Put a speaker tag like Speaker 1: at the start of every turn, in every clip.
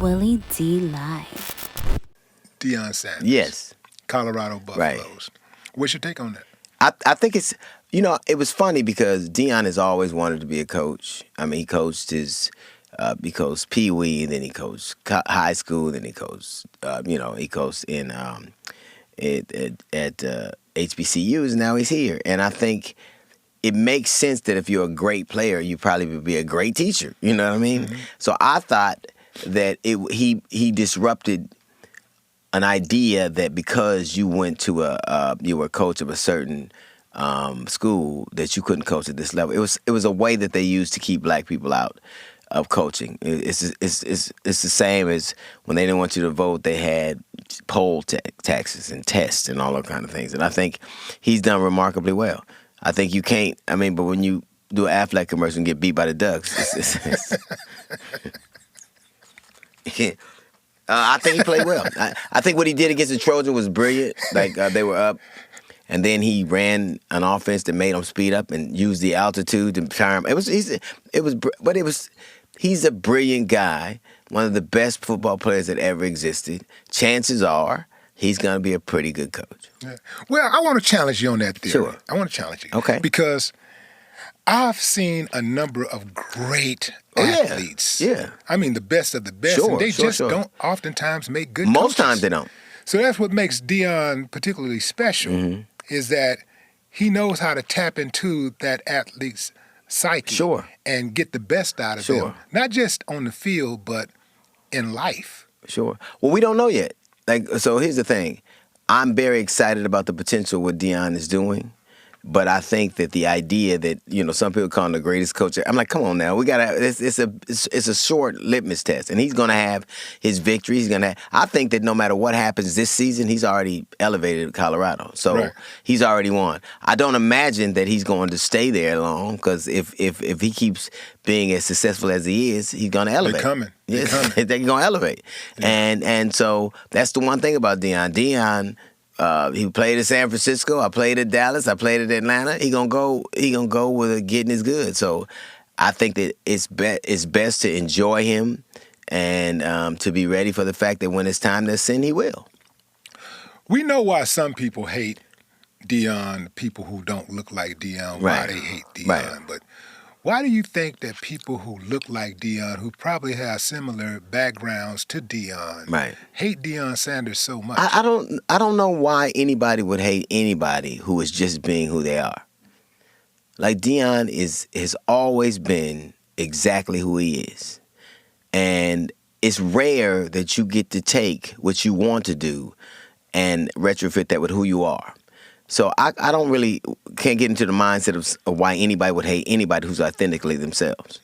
Speaker 1: Willie D. Live.
Speaker 2: Deion Sanders.
Speaker 3: Yes.
Speaker 2: Colorado Buffaloes.
Speaker 3: Right.
Speaker 2: What's your take on that?
Speaker 3: I think it's, it was funny because Deion has always wanted to be a coach. I mean, he coached he coached Pee Wee, then he coached high school, then he coached, he coached in at HBCUs, and now he's here. And I think it makes sense that if you're a great player, you probably would be a great teacher. You know what I mean? Mm-hmm. So I thought that he disrupted an idea that because you went to you were a coach of a certain school that you couldn't coach at this level. It was a way that they used to keep black people out of coaching. It's the same as when they didn't want you to vote, they had poll taxes and tests and all those kind of things. And I think he's done remarkably well. I think you can't. I mean, but when you do an Affleck commercial and get beat by the Ducks, I think he played well. I think what he did against the Trojans was brilliant. Like they were up, and then he ran an offense that made them speed up and use the altitude to tire him. He's a brilliant guy, one of the best football players that ever existed. Chances are he's going to be a pretty good coach.
Speaker 2: Yeah. Well, I want to challenge you on that theory.
Speaker 3: Sure.
Speaker 2: I want to challenge you.
Speaker 3: Okay.
Speaker 2: Because I've seen a number of great athletes.
Speaker 3: Yeah.
Speaker 2: I mean, the best of the best.
Speaker 3: Sure,
Speaker 2: and they
Speaker 3: sure.
Speaker 2: don't oftentimes make good
Speaker 3: Most
Speaker 2: coaches.
Speaker 3: times they don't.
Speaker 2: So that's what makes Deion particularly special, is that he knows how to tap into that athlete's psyche and get the best out of them. Not just on the field, but in life.
Speaker 3: Sure. Well, we don't know yet. So here's the thing. I'm very excited about the potential what Deion is doing. But I think that the idea that, some people call him the greatest coach, I'm like, come on now, we gotta. It's a short litmus test, and he's gonna have his victories. I think that no matter what happens this season, he's already elevated Colorado, so he's already won. I don't imagine that he's going to stay there long because if he keeps being as successful as he is, he's gonna elevate.
Speaker 2: They're coming.
Speaker 3: They're gonna elevate, and so that's the one thing about Deion. Deion. He played at San Francisco. I played at Dallas. I played at Atlanta. He gonna go with getting his good. So I think that it's best to enjoy him and to be ready for the fact that when it's time to ascend, he will.
Speaker 2: We know why some people hate Deion. People who don't look like Deion. Why they hate Deion.
Speaker 3: Right.
Speaker 2: But why do you think that people who look like Deion, who probably have similar backgrounds to Deion, hate Deion Sanders so much?
Speaker 3: I don't know why anybody would hate anybody who is just being who they are. Like Deion has always been exactly who he is. And it's rare that you get to take what you want to do and retrofit that with who you are. So I can't get into the mindset of why anybody would hate anybody who's authentically themselves.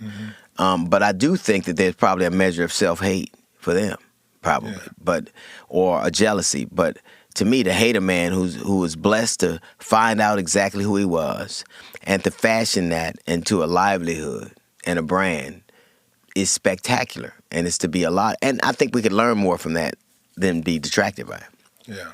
Speaker 3: But I do think that there's probably a measure of self-hate for them, probably, or a jealousy. But to me, to hate a man who was blessed to find out exactly who he was and to fashion that into a livelihood and a brand is spectacular, and it's to be a lot. And I think we could learn more from that than be detracted by it.
Speaker 2: Yeah.